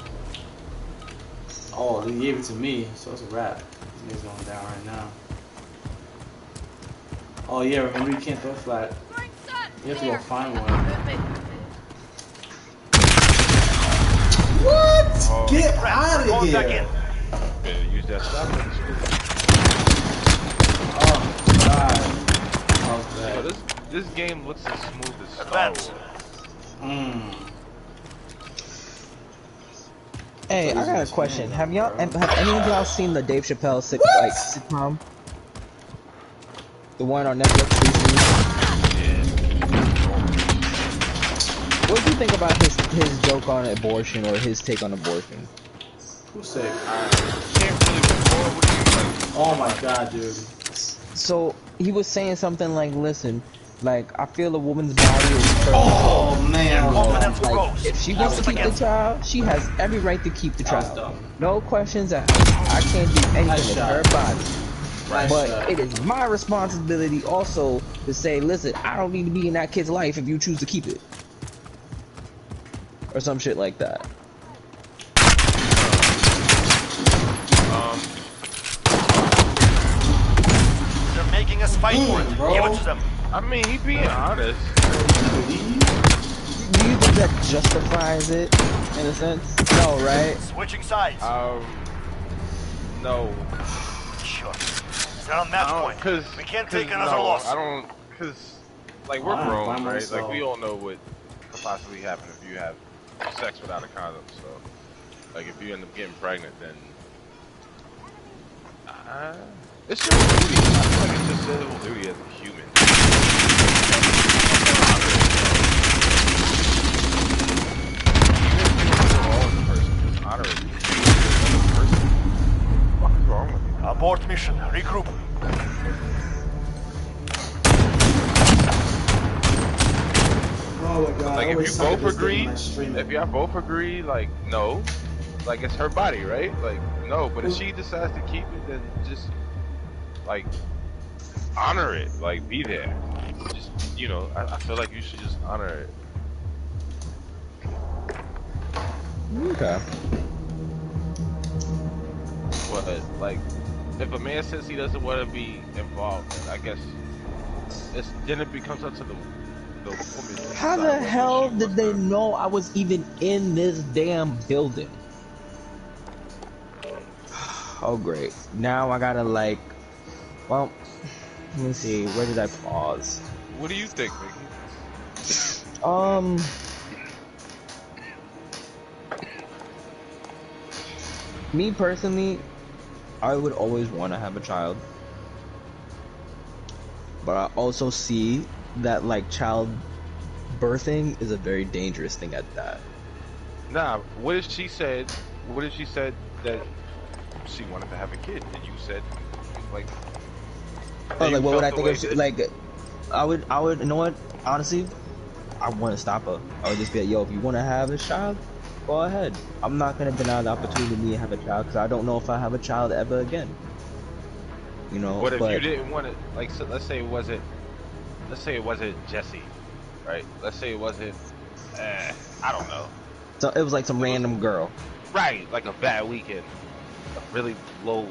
S1: Oh, they gave it to me, so it's a wrap. This nigga's going down right now. Oh yeah, remember you can't throw flat. You have to go find one. What?
S6: Oh,
S1: Get out of here!
S6: Yeah, use that stuff.
S1: Oh god. That was bad.
S6: Yo, this game looks as smooth as Star
S4: Advance.
S6: Wars.
S3: Hey, I got a question. Have any of y'all seen the Dave Chappelle sitcom? The one on Netflix recently? What do you think about his joke on abortion or his take on abortion?
S1: Who's sick?
S6: Can't really record what you like.
S1: Oh my god, dude.
S3: So he was saying something like, "Listen, like I feel a woman's body is perfect.
S1: Oh man.
S4: Confidence
S3: Like,
S4: grows.
S3: if she wants to keep the child, she has every right to keep the
S1: That was
S3: child.
S1: dumb.
S3: No questions asked. I can't do anything
S1: Nice
S3: with
S1: shot.
S3: her body.
S1: Nice
S3: But
S1: shot.
S3: it is my responsibility also to say, listen, I don't need to be in that kid's life if you choose to keep it." Or some shit like that.
S4: They're making us fight for it.
S1: bro.
S4: Give it to them.
S6: I mean, he being honest.
S3: Do you think that justifies it, in a sense? No, right?
S4: Switching sides.
S6: No.
S4: Sure. They're on match point. We can't take another loss.
S6: I don't, cause like we're
S1: Fine,
S6: grown,
S1: by
S6: right?
S1: myself.
S6: Like we all know what could possibly happen if you have sex without a condom. So, like if you end up getting pregnant, then it's your duty. I feel like it's just civil duty as a human. Even if you're all in person, just honor it. You're a person.
S4: mission. Regroup.
S1: Oh my god.
S6: Like, if you both agree, like, no. Like, it's her body, right? Like, no. But if she decides to keep it, then just, like, honor it. Like, be there. Just, you know, I feel like you should just honor it.
S3: Okay.
S6: But, like, if a man says he doesn't want to be involved, then I guess then it becomes up to the woman.
S3: How the hell did they know I was even in this damn building? Oh great. Now I gotta like, well, let me see, where did I pause?
S6: What do you think, Mickey?
S3: Me personally, I would always want to have a child. But I also see that like child birthing is a very dangerous thing at that.
S6: Nah, what if she said that she wanted to have a kid and you said like
S3: oh, like what would I think if she, like I would you know what, honestly I wouldn't stop her. I would just be like, yo, if you want to have a child, go ahead. I'm not gonna deny the opportunity to me to have a child because I don't know if I have a child ever again, you know.
S6: But if you didn't want it, like, so let's say it wasn't Jesse, right? Let's say it wasn't I don't know,
S3: so it was like some random girl,
S6: right? Like a bad weekend, a really low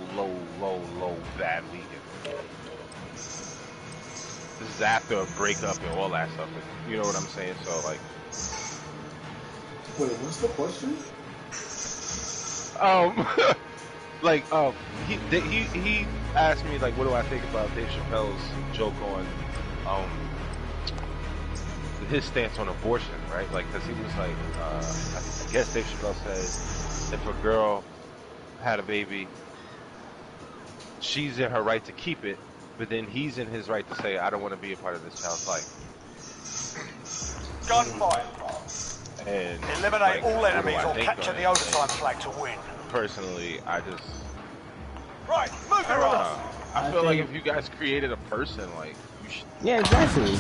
S6: bad weekend. This is after a breakup and all that stuff. You know what I'm saying? So like,
S1: wait, what's the question?
S6: like, he asked me like, what do I think about Dave Chappelle's joke on, his stance on abortion, right? Like, cause he was like, I guess Dave Chappelle said, if a girl had a baby, she's in her right to keep it, but then he's in his right to say, I don't want to be a part of this child's life.
S4: Gunfire.
S6: And
S4: eliminate
S6: like,
S4: all enemies or
S6: think
S4: capture
S6: on
S4: the
S6: it?
S4: overtime flag to win.
S6: Personally, I just,
S4: Right, move your ass.
S6: I feel like if you guys created a person, like, you should.
S3: yeah, exactly.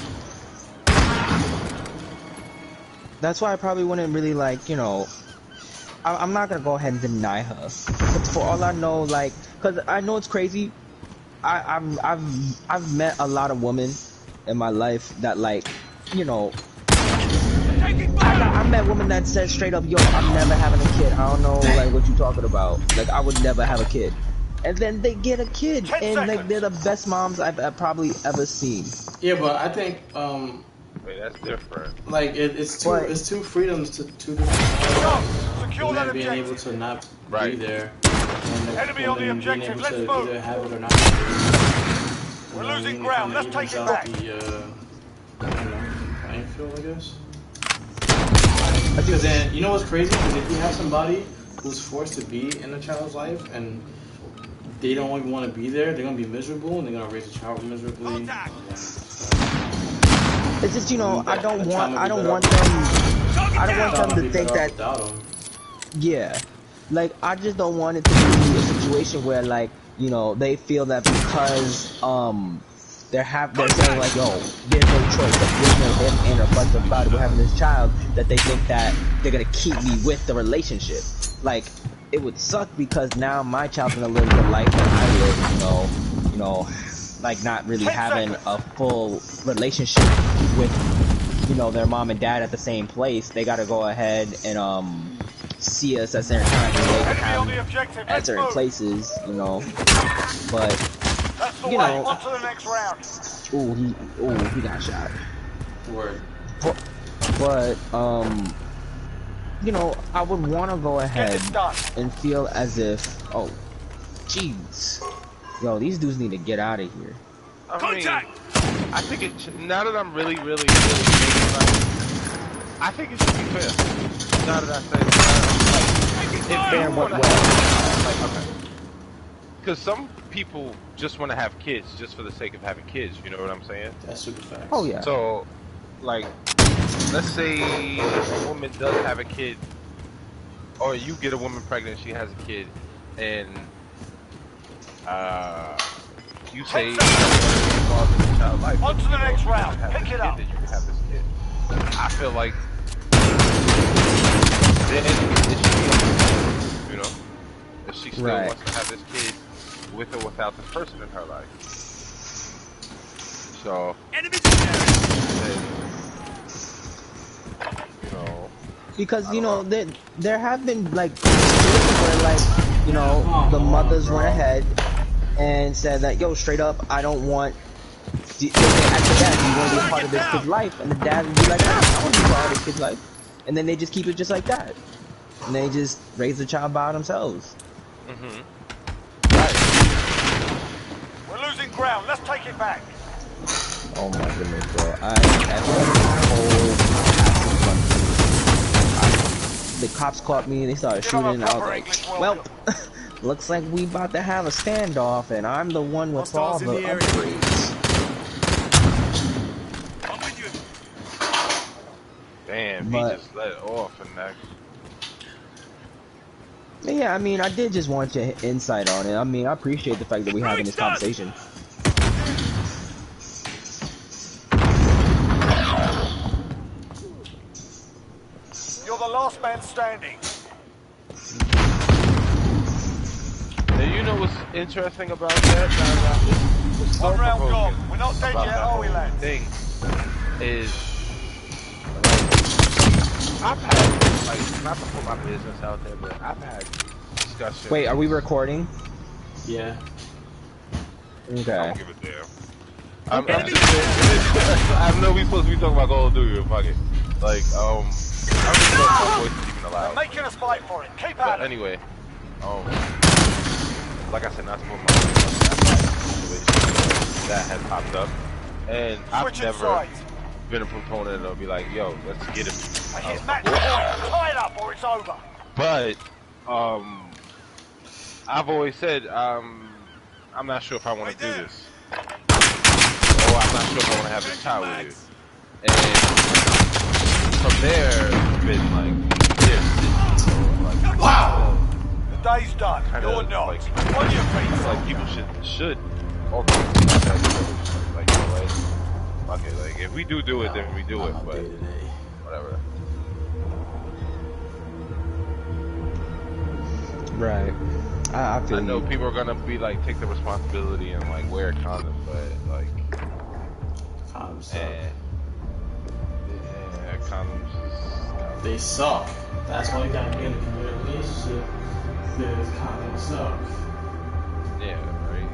S3: That's why I probably wouldn't really like, you know, I'm not gonna go ahead and deny her. But for all I know, like, cause I know it's crazy. I've met a lot of women in my life that like, you know, I met women that said straight up, yo, I'm never having a kid. I don't know like what you talking about. Like I would never have a kid. And then they get a kid and like they're the best moms I've probably ever seen.
S1: Yeah, but I think
S6: Wait, that's different.
S1: like it's two freedoms to two different
S4: Secure that
S1: being able
S4: objective.
S1: to not
S6: Right.
S1: be there. And
S4: Enemy on the objective, let's move.
S1: Either have it or not.
S4: We're losing ground, let's take it back.
S1: The playing field, I guess. Because then, you know what's crazy? Because if you have somebody who's forced to be in a child's life and they don't even want to be there, they're gonna be miserable and they're gonna raise a child miserably.
S3: It's just, you know, I don't want them to think that. Yeah, like I just don't want it to be a situation where like, you know, they feel that because they're saying like, yo, there's no choice, there's no if and or buts about it, we're having this child, that they think that they're gonna keep me with the relationship. Like it would suck because now my child's gonna live the life that I live, you know, like not really having a full relationship with, you know, their mom and dad at the same place. They gotta go ahead and see us at certain times and they can have at certain places, you know. But you know,
S4: on to the next round.
S3: he got shot.
S1: Word.
S3: But you know, I would want to go ahead and feel as if, oh, jeez, yo, these dudes need to get out of here.
S6: Contact! I think it should, now that I'm really thinking about it, I think it should be fair. Now that I say it, like,
S3: Fair what way?
S6: Like, okay. Because some people just want to have kids just for the sake of having kids, you know what I'm saying?
S1: That's super facts.
S3: Oh yeah.
S6: So, like, let's say a woman does have a kid, or you get a woman pregnant, she has a kid, and You say involved in the child life.
S5: On to the next round. Pick it up.
S6: Then you can have this kid. I feel like then it should be, you know, if she still wants to have this kid with or without this person in her life. So, then, you know,
S3: because you know there have been like where like you know the mothers went ahead and said that yo straight up I don't want. They ask the dad, do you want to be a part of this kid's life? And the dad would be like, nah, I want to be a part of this kid's life. And then they just keep it just like that. And they just raise the child by themselves.
S6: mm-hmm. Right.
S5: We're losing ground. Let's take it back.
S3: Oh my goodness, bro. The cops caught me and they started shooting and I was like, well, looks like we about to have a standoff and I'm the one with all the upgrades.
S6: Damn,
S3: but,
S6: he just let it off and that.
S3: Yeah, I mean, I did just want your insight on it. I mean, I appreciate the fact that we're having this conversation.
S5: You're the last man standing.
S6: And you know what's interesting about that? What's
S5: One round gone. We're not dead yet, are we, lads?
S6: Thing is, I've had, like, not to put my business out there, but I've had discussions.
S3: Wait, are we recording?
S1: Yeah.
S3: Okay.
S6: I don't give a damn. I'm just saying, I know we're supposed to be talking about Call of Duty, but fuck it. Like, I don't even know if my voice is even allowed.
S5: They're making us fight for it. Keep at it.
S6: Anyway, like I said, not to put my business that had popped up, and I've never been a proponent of be like, yo, let's get him.
S5: Match point. Tie it up or it's over.
S6: But I've always said I'm not sure if I want to do this, or I'm not sure if I want to have this child with you. And from there, it's been like this. Like,
S5: wow. The day's done. You're not.
S6: Like,
S5: on your feet.
S6: Like people should ultimately have that, like, you know, like, okay, like if we do it, then we do it. But whatever.
S3: Right. I feel
S6: I know people are gonna be like take the responsibility and like wear a condom, but like
S1: condoms
S6: suck. Yeah, condoms
S1: they suck. That's why you gotta be in a committed relationship because condoms suck.
S6: Yeah, right.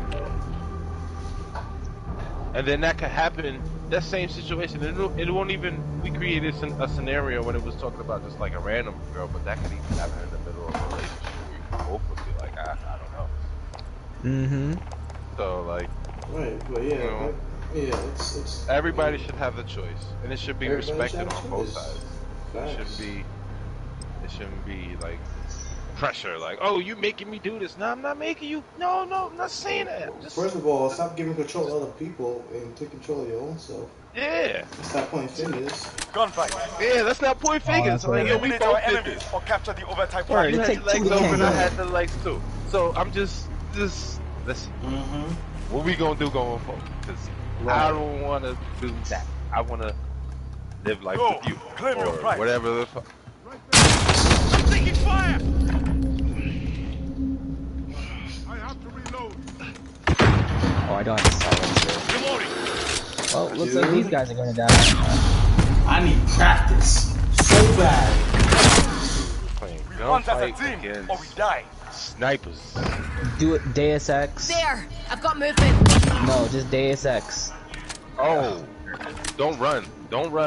S6: And then that could happen. That same situation. It won't even. We created a scenario when it was talking about just like a random girl, but that could even happen in the middle of a relationship. Both would be like, I don't know. So like,
S1: right, but yeah,
S6: you know,
S1: it's
S6: everybody should have the choice, and it should be respected on both sides. It shouldn't be like pressure, like, oh, you making me do this. No, I'm not making you. No, I'm not saying that.
S1: First of all, stop giving control to other people and take control of your own self.
S6: Yeah.
S1: Stop pointing fingers.
S5: Gunfight.
S6: Yeah, let's not point fingers. Like, yo, we both did this.
S5: Or capture the overtime.
S6: You had your legs open, I had the legs too. So I'm just listen. What we gonna do going forward? Because I don't want to do that. I want to live life with you, or whatever the fuck.
S5: Taking fire.
S4: I have to reload.
S3: Oh, I don't have to silence it.
S5: Reloading.
S3: Well, looks like these guys are gonna die.
S1: I need practice so bad.
S5: We hunt as a team, or we die.
S6: Snipers.
S3: Do it, Deus Ex.
S2: There, I've got movement.
S3: No, just Deus Ex.
S6: Oh, don't run,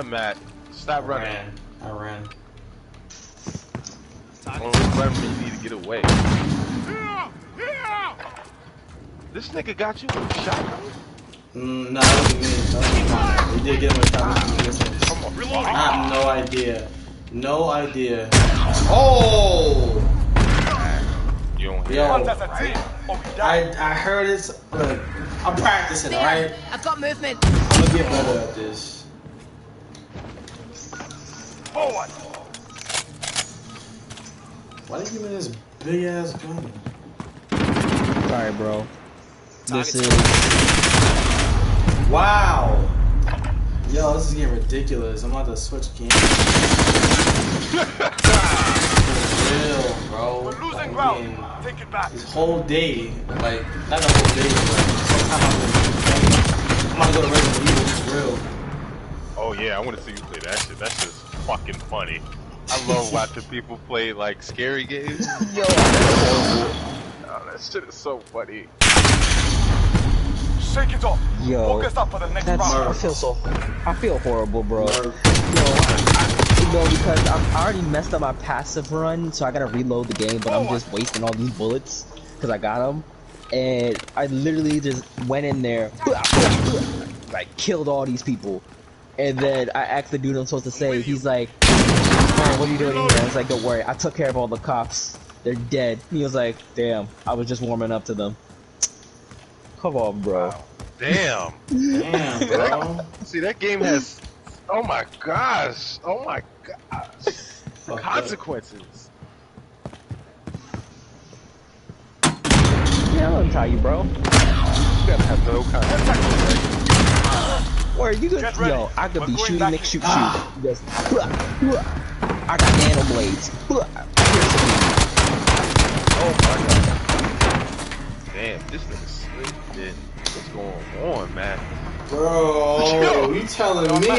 S6: Matt. Stop running.
S1: I ran.
S6: Only run when you need to get away. This nigga got you with a shotgun?
S1: No, that wasn't me. We did get him a shotgun.
S6: Come on, reload.
S1: I have no idea. No idea. Oh!
S6: You don't hear.
S1: Yo, I heard this. Look, I'm practicing,
S2: there,
S1: alright?
S2: I've got movement.
S1: I'm gonna get better at this.
S5: Forward.
S1: Why did you give me this big ass gun?
S3: Sorry, bro. This is...
S1: Wow! Yo, this is getting ridiculous. I'm about to switch games. For real, bro.
S4: We're losing
S1: Like,
S4: ground. Take it back.
S1: This whole day, like, not the whole day, but sometime I'm about to go to Resident Evil for real.
S6: Oh yeah, I want to see you play that shit. That shit's fucking funny. I love watching people play like scary games.
S3: Yo, horrible.
S6: Oh, that shit is so funny.
S4: Shake it off.
S3: Yo,
S4: Focus up for the next round.
S3: I feel horrible, bro. Yo, because I already messed up my passive run, so I gotta reload the game, but I'm just wasting all these bullets because I got them, and I literally just went in there, like killed all these people, and then I asked the dude I'm supposed to save. He's like, "Oh, what are you doing here?" I was like, "Don't worry, I took care of all the cops. They're dead." He was like, "Damn, I was just warming up to them." Come on, bro.
S6: Wow. Damn.
S1: Damn, bro.
S6: See, that game has... Oh my gosh. Oh my gosh. Consequences.
S3: Yeah, I'm gonna tell you, bro.
S6: You gotta have no consequences.
S3: Or you could, yo, I could be shooting, Nick, shoot. Just, I got nano blades.
S6: Oh my god. Damn, this nigga's sleeping. What's going on, man?
S1: Bro, you telling me I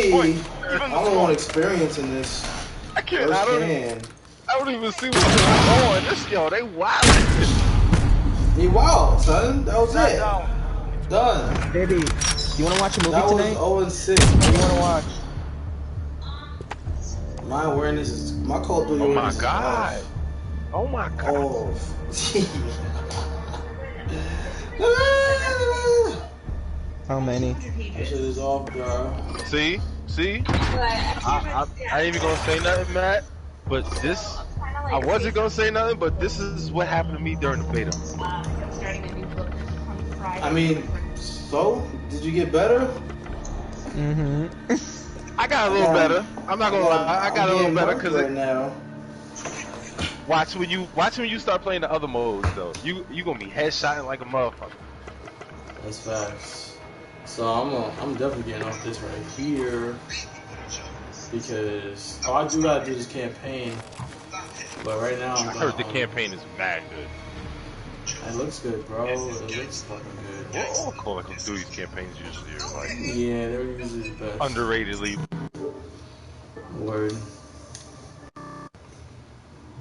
S1: don't want experience in this?
S6: I can't. I don't even see what's going on. This they wildin'.
S1: He wild, son. That was it. Done.
S3: Baby, you wanna watch a movie
S1: that
S3: tonight?
S1: That was 0-6.
S3: What do you wanna watch?
S1: My awareness is my Call of Duty.
S6: Oh my god. Oh my god.
S1: Oh.
S3: How many?
S1: That shit is off, bro.
S6: See? I ain't even gonna say nothing, Matt. But this, I wasn't gonna say nothing, but this is what happened to me during the beta.
S1: I mean, so did you get better?
S3: Mm-hmm.
S6: I got a little better. I'm not gonna lie. I got a little better because
S1: right now.
S6: Watch when you start playing the other modes though. You gonna be headshotting like a motherfucker.
S1: That's facts. So I'm definitely getting off this right here because I do gotta do this campaign. But right now
S6: I heard the campaign is mad good.
S1: It looks good, bro. It looks fucking good.
S6: All Call of Duty's campaigns usually are like
S1: yeah, they're usually the best.
S6: underratedly